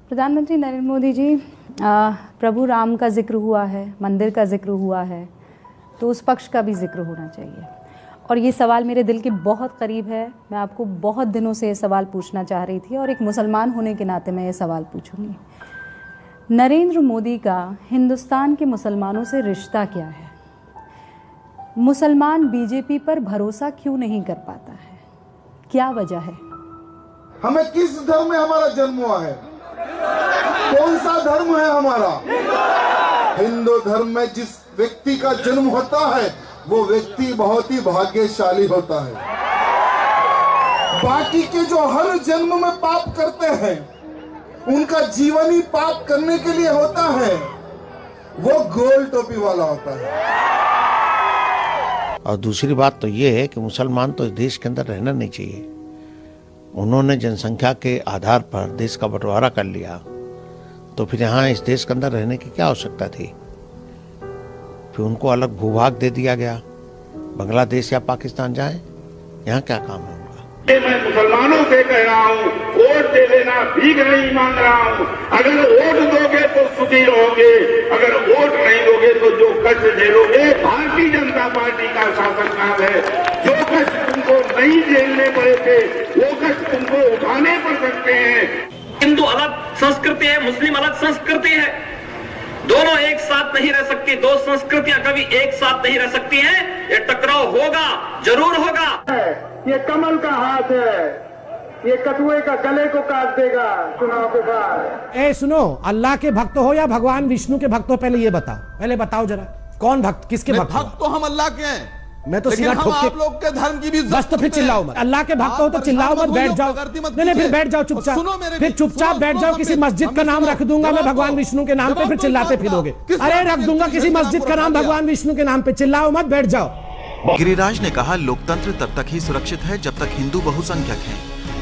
प्रधानमंत्री नरेंद्र मोदी जी, प्रभु राम का जिक्र हुआ है, मंदिर का जिक्र हुआ है, तो उस पक्ष का भी जिक्र होना चाहिए। और ये सवाल मेरे दिल के बहुत करीब है। मैं आपको बहुत दिनों से ये सवाल पूछना चाह रही थी और एक मुसलमान होने के नाते मैं ये सवाल पूछूंगी। नरेंद्र मोदी का हिंदुस्तान के मुसलमानों से रिश्ता क्या है? मुसलमान बीजेपी पर भरोसा क्यों नहीं कर पाता है? क्या वजह है? हमें किस धर्म में हमारा जन्म हुआ है? कौन सा धर्म है हमारा? हिंदू धर्म में जिस व्यक्ति का जन्म होता है वो व्यक्ति बहुत ही भाग्यशाली होता है। बाकी के जो हर जन्म में पाप करते हैं उनका जीवन ही पाप करने के लिए होता है। वो गोल टोपी वाला होता है। और दूसरी बात तो ये है कि मुसलमान तो इस देश के अंदर रहना नहीं चाहिए। उन्होंने जनसंख्या के आधार पर देश का बंटवारा कर लिया, तो फिर यहाँ इस देश के अंदर रहने की क्या आवश्यकता थी? फिर उनको अलग भूभाग दे दिया गया, बांग्लादेश या पाकिस्तान जाएं, यहाँ क्या काम है उनका? मैं मुसलमानों से कह रहा हूँ, वोट दे लेना, भीख नहीं मांग रहा हूँ। अगर वोट दोगे तो सुखी रहोगे, अगर वोट नहीं दोगे तो जो कष्ट झेलोगे। भारतीय जनता पार्टी का शासनकाल है। जो कष्ट तुमको नहीं झेलने पड़े थे वो कष्ट तुमको उठाने पड़ सकते हैं। हिंदू अलग संस्कृति है, मुस्लिम अलग संस्कृति है। दोनों एक साथ नहीं रह सकती। दो संस्कृतियां कभी एक साथ नहीं रह सकती हैं। ये टकराव होगा, जरूर होगा। ये कमल का हाथ है, ये कटुए का गले को काट देगा चुनाव के बाद। ए सुनो, अल्लाह के भक्त हो या भगवान विष्णु के भक्त हो? पहले ये बताओ, पहले बताओ जरा, कौन भक्त, किसके भक्त? भक्त तो हम अल्लाह के हैं। मैं तो सीधा ठोक के आप लोग के धर्म की भी बस, तो फिर चिल्लाओ मत। अल्लाह के भक्त हो तो चिल्लाओ मत, बैठ जाओ। नहीं, फिर बैठ जाओ चुपचाप, फिर चुपचाप बैठ जाओ। किसी मस्जिद का नाम रख दूंगा मैं भगवान विष्णु के नाम पे, फिर चिल्लाते फिरोगे। अरे रख दूंगा किसी मस्जिद का नाम भगवान विष्णु के नाम पे, चिल्लाओ मत, बैठ जाओ। गिरिराज ने कहा, लोकतंत्र तब तक ही सुरक्षित है जब तक हिंदू बहुसंख्यक हैं।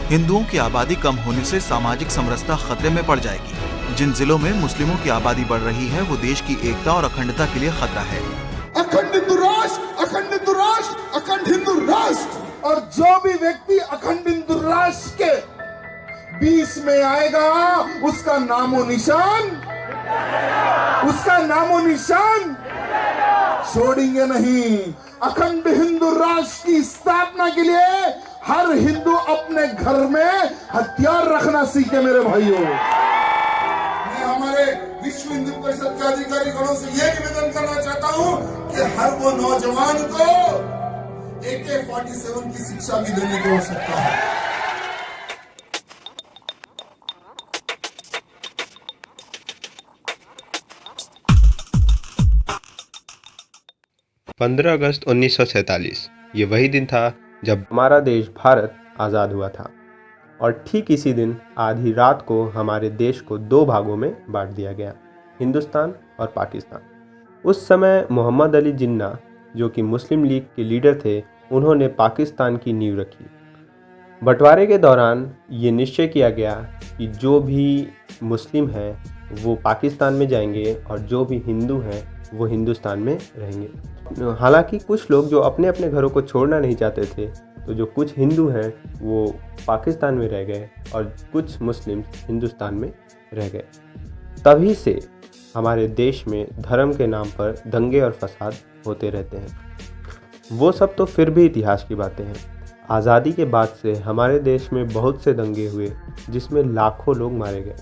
हिंदुओं की आबादी कम होने से सामाजिक समरसता खतरे में पड़ जाएगी। जिन जिलों में मुस्लिमों की आबादी बढ़ रही है वो देश की एकता और अखंडता के लिए खतरा है। अखंड हिंदू राष्ट्र, अखंड हिंदू राष्ट्र, अखंड हिंदू राष्ट्र। और जो भी व्यक्ति अखंड हिंदू राष्ट्र के बीच में आएगा उसका नामो निशान, उसका नामो निशान छोड़ेंगे नहीं। अखंड हिंदू राष्ट्र की स्थापना के लिए हर हिंदू अपने घर में हथियार रखना सीखे मेरे भाइयों। मैं हमारे विश्व हिंदू परिषद के अधिकारी गणों से यह निवेदन करना चाहता हूं कि हर वो नौजवान को AK-47 की शिक्षा भी देने की आवश्यकता है। पंद्रह अगस्त 1947 ये वही दिन था जब हमारा देश भारत आज़ाद हुआ था। और ठीक इसी दिन आधी रात को हमारे देश को दो भागों में बांट दिया गया, हिंदुस्तान और पाकिस्तान। उस समय मोहम्मद अली जिन्ना, जो कि मुस्लिम लीग के लीडर थे, उन्होंने पाकिस्तान की नींव रखी। बंटवारे के दौरान ये निश्चय किया गया कि जो भी मुस्लिम हैं वो पाकिस्तान में जाएंगे और जो भी हिंदू हैं वो हिंदुस्तान में रहेंगे। हालांकि कुछ लोग जो अपने अपने घरों को छोड़ना नहीं चाहते थे, तो जो कुछ हिंदू हैं वो पाकिस्तान में रह गए और कुछ मुस्लिम हिंदुस्तान में रह गए। तभी से हमारे देश में धर्म के नाम पर दंगे और फसाद होते रहते हैं। वो सब तो फिर भी इतिहास की बातें हैं। आज़ादी के बाद से हमारे देश में बहुत से दंगे हुए जिसमें लाखों लोग मारे गए।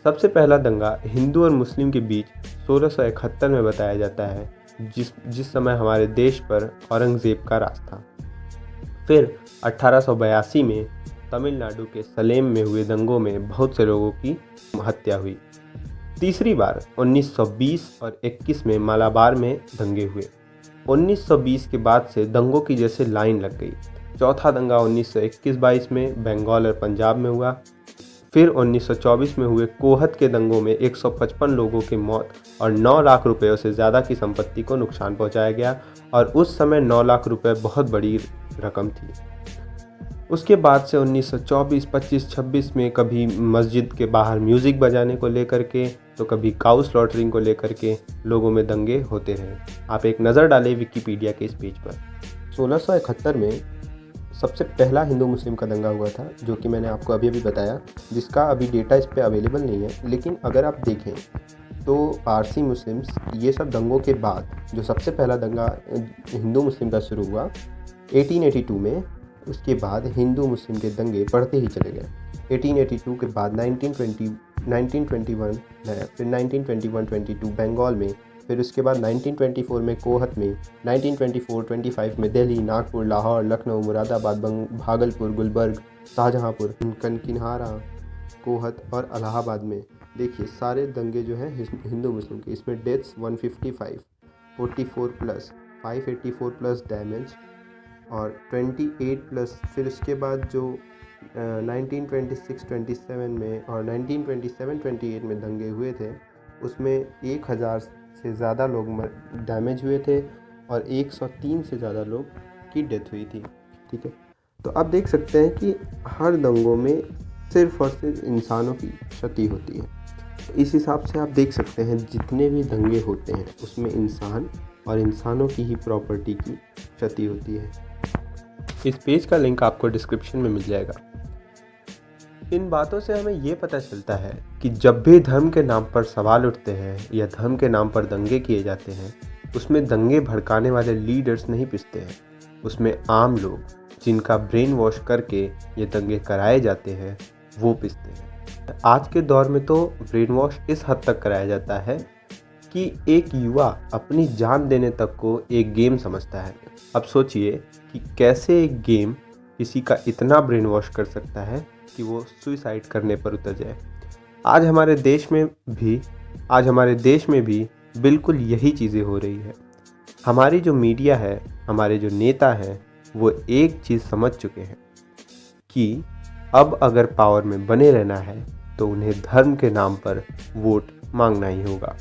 सबसे पहला दंगा हिंदू और मुस्लिम के बीच 1671 में बताया जाता है, जिस समय हमारे देश पर औरंगज़ेब का राज था। फिर 1882 में तमिलनाडु के सलेम में हुए दंगों में बहुत से लोगों की हत्या हुई। तीसरी बार 1920 और 21 में मालाबार में दंगे हुए। 1920 के बाद से दंगों की जैसे लाइन लग गई। चौथा दंगा 1921-22 में बंगाल और पंजाब में हुआ। फिर 1924 में हुए कोहत के दंगों में 155 लोगों की मौत और 9 लाख रुपयों से ज़्यादा की संपत्ति को नुकसान पहुंचाया गया। और उस समय 9 लाख रुपए बहुत बड़ी रकम थी। उसके बाद से 1924, 25, 26 में कभी मस्जिद के बाहर म्यूज़िक बजाने को लेकर के, तो कभी काउ स्लॉटरिंग को लेकर के लोगों में दंगे होते रहे। आप एक नज़र डालें विकिपीडिया के इस पेज पर। 1671 में सबसे पहला हिंदू मुस्लिम का दंगा हुआ था, जो कि मैंने आपको अभी अभी बताया, जिसका अभी डेटा इस पर अवेलेबल नहीं है। लेकिन अगर आप देखें तो पारसी मुस्लिम्स ये सब दंगों के बाद जो सबसे पहला दंगा हिंदू मुस्लिम का शुरू हुआ 1882 में, उसके बाद हिंदू मुस्लिम के दंगे बढ़ते ही चले गए। 1882 के बाद 1921 फिर 1921-22 बंगाल में, फिर उसके बाद 1924 में कोहत में, 1924-25 में दिल्ली, नागपुर, लाहौर, लखनऊ, मुरादाबाद, भागलपुर, गुलबर्ग, शाहजहांपुर, किन्हारा, कोहत और इलाहाबाद में। देखिए सारे दंगे जो हैं हिंदू मुस्लिम के, इसमें डेथ्स 155, 44 प्लस, 584 प्लस डैमेज और 28 प्लस। फिर उसके बाद जो 1926-27 में और 1927-28 में दंगे हुए थे, उसमें 1000 से ज़्यादा लोग डैमेज हुए थे और 103 से ज़्यादा लोग की डेथ हुई थी। ठीक है, तो आप देख सकते हैं कि हर दंगों में सिर्फ और सिर्फ इंसानों की क्षति होती है। इस हिसाब से आप देख सकते हैं जितने भी दंगे होते हैं उसमें इंसान और इंसानों की ही प्रॉपर्टी की क्षति होती है। इस पेज का लिंक आपको डिस्क्रिप्शन में मिल जाएगा। इन बातों से हमें ये पता चलता है कि जब भी धर्म के नाम पर सवाल उठते हैं या धर्म के नाम पर दंगे किए जाते हैं, उसमें दंगे भड़काने वाले लीडर्स नहीं पिसते हैं, उसमें आम लोग जिनका ब्रेन वॉश करके ये दंगे कराए जाते हैं वो पिसते हैं। आज के दौर में तो ब्रेन वॉश इस हद तक कराया जाता है कि एक युवा अपनी जान देने तक को एक गेम समझता है। अब सोचिए कि कैसे एक गेम किसी का इतना ब्रेन वॉश कर सकता है कि वो सुसाइड करने पर उतर जाए। आज हमारे देश में भी बिल्कुल यही चीज़ें हो रही है। हमारी जो मीडिया है, हमारे जो नेता हैं, वो एक चीज़ समझ चुके हैं कि अब अगर पावर में बने रहना है तो उन्हें धर्म के नाम पर वोट मांगना ही होगा।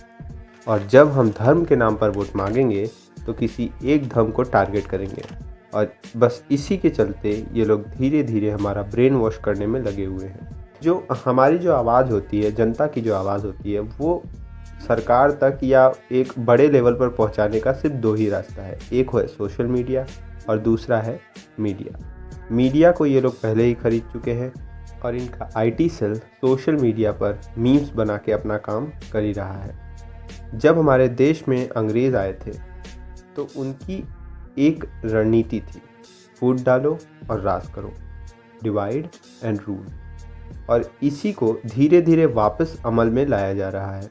और जब हम धर्म के नाम पर वोट मांगेंगे तो किसी एक धर्म को टारगेट करेंगे, और बस इसी के चलते ये लोग धीरे धीरे हमारा ब्रेन वॉश करने में लगे हुए हैं। जो हमारी जो आवाज़ होती है, जनता की जो आवाज़ होती है, वो सरकार तक या एक बड़े लेवल पर पहुंचाने का सिर्फ दो ही रास्ता है। एक है सोशल मीडिया और दूसरा है मीडिया। मीडिया को ये लोग पहले ही खरीद चुके हैं और इनका आईटी सेल सोशल मीडिया पर मीम्स बना के अपना काम कर ही रहा है। जब हमारे देश में अंग्रेज़ आए थे तो उनकी एक रणनीति थी, फूट डालो और राज करो, डिवाइड एंड रूल, और इसी को धीरे धीरे वापस अमल में लाया जा रहा है।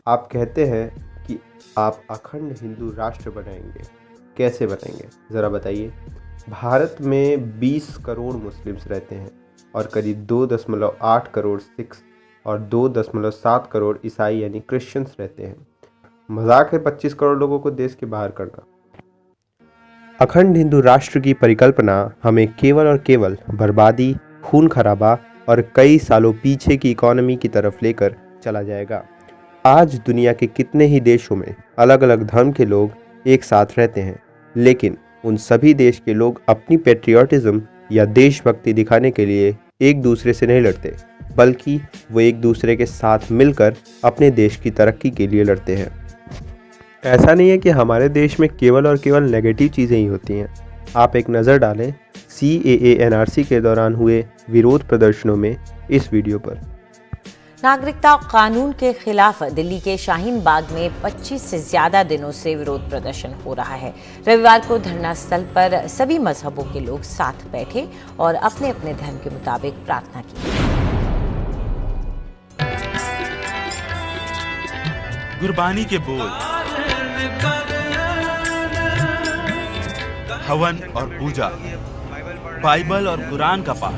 आप कहते हैं कि आप अखंड हिंदू राष्ट्र बनाएंगे, कैसे बनाएंगे ज़रा बताइए। भारत में 20 करोड़ मुस्लिम्स रहते हैं और करीब 2.8 करोड़ सिख्स और 2.7 करोड़ ईसाई यानी क्रिश्चियंस रहते हैं। मजाक है 25 करोड़ लोगों को देश के बाहर करना। अखंड हिंदू राष्ट्र की परिकल्पना हमें केवल और केवल बर्बादी, खून खराबा और कई सालों पीछे की इकोनॉमी की तरफ लेकर चला जाएगा। आज दुनिया के कितने ही देशों में अलग अलग धर्म के लोग एक साथ रहते हैं, लेकिन उन सभी देश के लोग अपनी पेट्रियाटिज्म या देशभक्ति दिखाने के लिए एक दूसरे से नहीं लड़ते, बल्कि वो एक दूसरे के साथ मिलकर अपने देश की तरक्की के लिए लड़ते हैं। ऐसा नहीं है कि हमारे देश में केवल और केवल नेगेटिव चीज़ें ही होती हैं। आप एक नज़र डालें CAA NRC के दौरान हुए विरोध प्रदर्शनों में इस वीडियो पर। नागरिकता कानून के खिलाफ दिल्ली के शाहीन बाग में 25 से ज्यादा दिनों से विरोध प्रदर्शन हो रहा है। रविवार को धरना स्थल पर सभी मजहबों के लोग साथ बैठे और अपने अपने धर्म के मुताबिक प्रार्थना की। गुरबानी के बोल, हवन और पूजा, बाइबल और कुरान का पाठ,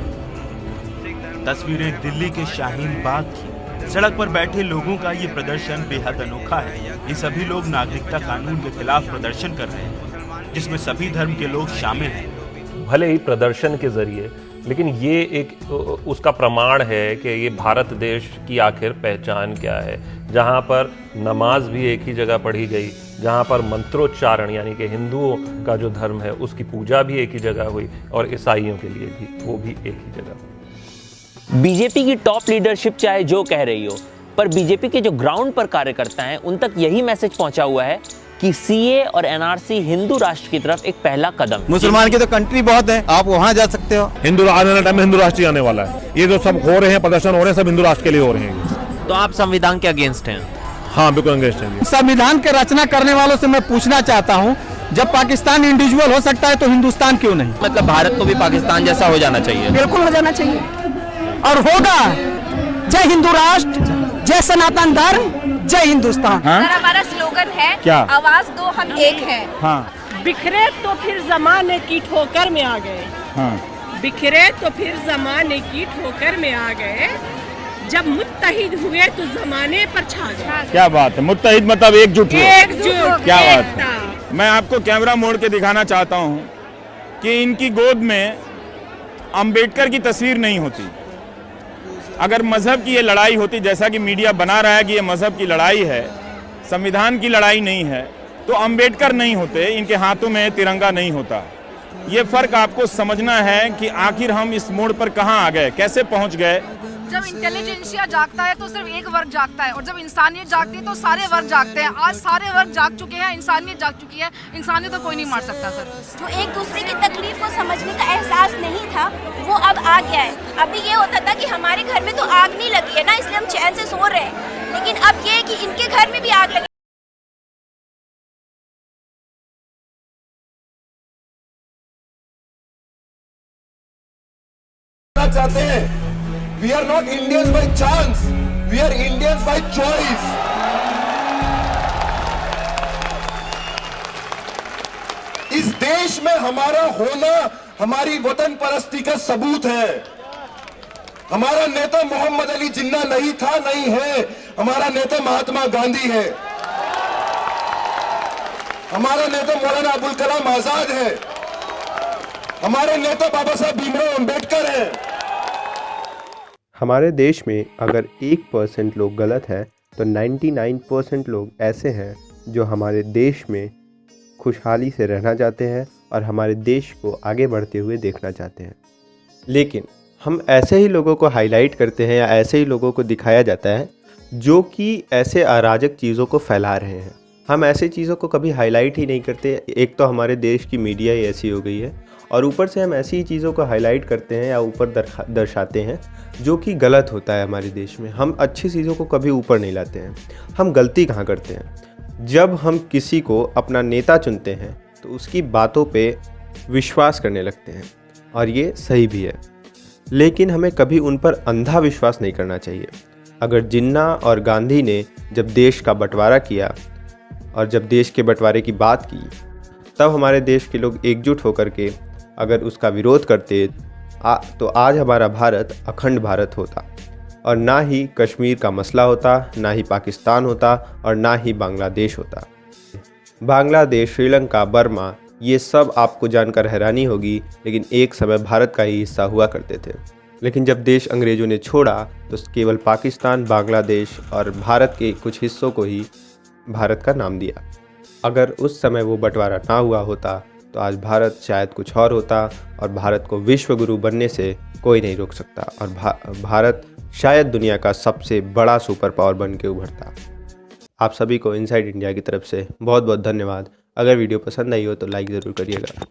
तस्वीरें दिल्ली के शाहीन बाग की। सड़क पर बैठे लोगों का ये प्रदर्शन बेहद अनोखा है। ये सभी लोग नागरिकता कानून के खिलाफ प्रदर्शन कर रहे हैं, जिसमें सभी धर्म के लोग शामिल हैं। भले ही प्रदर्शन के जरिए, लेकिन ये एक उसका प्रमाण है कि ये भारत देश की आखिर पहचान क्या है, जहाँ पर नमाज भी एक ही जगह पढ़ी गई, जहाँ पर मंत्रोच्चारण यानी कि हिंदुओं का जो धर्म है उसकी पूजा भी एक ही जगह हुई और ईसाइयों के लिए भी वो भी एक ही जगह। बीजेपी की टॉप लीडरशिप चाहे जो कह रही हो, पर बीजेपी के जो ग्राउंड पर कार्यकर्ता हैं उन तक यही मैसेज पहुंचा हुआ है कि सीए और एनआरसी हिंदू राष्ट्र की तरफ एक पहला कदम। मुसलमान की तो कंट्री बहुत है, आप वहाँ जा सकते हो। हिंदू आने वाले टाइम में हिंदू राष्ट्र आने वाला है। ये जो सब हो रहे हैं, प्रदर्शन हो रहे हैं, सब हिंदू राष्ट्र के लिए हो रहे हैं। तो आप संविधान के अगेंस्ट हैं? हाँ, बिल्कुल अगेंस्ट हैं। संविधान के रचना करने वालों से मैं पूछना चाहता हूँ, जब पाकिस्तान इंडिविजुअल हो सकता है तो हिंदुस्तान क्यों नहीं? मतलब भारत को भी पाकिस्तान जैसा हो जाना चाहिए? बिल्कुल हो जाना चाहिए और होगा। जय हिंदू राष्ट्र, जय सनातन धर्म, जय हिंदुस्तान। सर, हमारा स्लोगन है क्या? आवाज दो हम एक हैं। हाँ। बिखरे तो फिर जमाने की ठोकर में आ गए। हाँ। बिखरे तो फिर जमाने की ठोकर में आ गए, जब मुत्तहिद हुए तो जमाने पर छा गए। क्या बात है, मुत्तहिद मतलब एकजुट हुए। एकजुट, क्या बात है। मैं आपको कैमरा मोड़ के दिखाना चाहता हूँ कि इनकी गोद में अंबेडकर की तस्वीर नहीं होती। अगर मजहब की ये लड़ाई होती, जैसा कि मीडिया बना रहा है कि ये मजहब की लड़ाई है, संविधान की लड़ाई नहीं है, तो अंबेडकर नहीं होते, इनके हाथों में तिरंगा नहीं होता। ये फर्क आपको समझना है कि आखिर हम इस मोड़ पर कहाँ आ गए, कैसे पहुँच गए। जब इंटेलिजेंसिया जागता है तो सिर्फ एक वर्ग जागता है, और जब इंसानियत जागती है तो सारे वर्ग जागते हैं। आज सारे वर्ग जाग चुके हैं, इंसानियत जाग चुकी है। इंसानियत तो कोई नहीं मार सकता सर। जो एक दूसरे की तकलीफ को समझने का एहसास नहीं था, वो अब आ गया है। अभी ये होता था कि हमारे घर में तो आग नहीं लगी है ना, इसलिए हम चैन से सो रहे हैं, लेकिन अब ये है कि इनके घर में भी आग लगी। चाहते हैं We are not Indians by chance. We are Indians by choice. इस देश में हमारा होना हमारी वतन परस्ती का सबूत है। हमारा नेता मोहम्मद अली जिन्ना नहीं था, नहीं है। हमारा नेता महात्मा गांधी है। हमारा नेता मौलाना अबुल कलाम आजाद है। हमारे नेता बाबा साहब भीमराव अंबेडकर हैं। हमारे देश में अगर 1% लोग गलत हैं तो 99% लोग ऐसे हैं जो हमारे देश में खुशहाली से रहना चाहते हैं और हमारे देश को आगे बढ़ते हुए देखना चाहते हैं। लेकिन हम ऐसे ही लोगों को हाईलाइट करते हैं या ऐसे ही लोगों को दिखाया जाता है जो कि ऐसे अराजक चीज़ों को फैला रहे हैं। हम ऐसे चीज़ों को कभी हाईलाइट ही नहीं करते। एक तो हमारे देश की मीडिया ही ऐसी हो गई है और ऊपर से हम ऐसी ही चीज़ों को हाईलाइट करते हैं या ऊपर दर्शाते हैं जो कि गलत होता है हमारे देश में। हम अच्छी चीज़ों को कभी ऊपर नहीं लाते हैं। हम गलती कहाँ करते हैं, जब हम किसी को अपना नेता चुनते हैं तो उसकी बातों पे विश्वास करने लगते हैं, और ये सही भी है, लेकिन हमें कभी उन पर अंधा विश्वास नहीं करना चाहिए। अगर जिन्ना और गांधी ने जब देश का बंटवारा किया और जब देश के बंटवारे की बात की, तब हमारे देश के लोग एकजुट होकर के अगर उसका विरोध करते तो आज हमारा भारत अखंड भारत होता, और ना ही कश्मीर का मसला होता, ना ही पाकिस्तान होता, और ना ही बांग्लादेश होता। बांग्लादेश, श्रीलंका, बर्मा, ये सब आपको जानकर हैरानी होगी, लेकिन एक समय भारत का ही हिस्सा हुआ करते थे। लेकिन जब देश अंग्रेज़ों ने छोड़ा तो केवल पाकिस्तान, बांग्लादेश और भारत के कुछ हिस्सों को ही भारत का नाम दिया। अगर उस समय वो बंटवारा ना हुआ होता तो आज भारत शायद कुछ और होता, और भारत को विश्व गुरु बनने से कोई नहीं रोक सकता, और भारत शायद दुनिया का सबसे बड़ा सुपर पावर बन के उभरता। आप सभी को इनसाइड इंडिया की तरफ से बहुत बहुत धन्यवाद। अगर वीडियो पसंद आई हो तो लाइक ज़रूर करिएगा।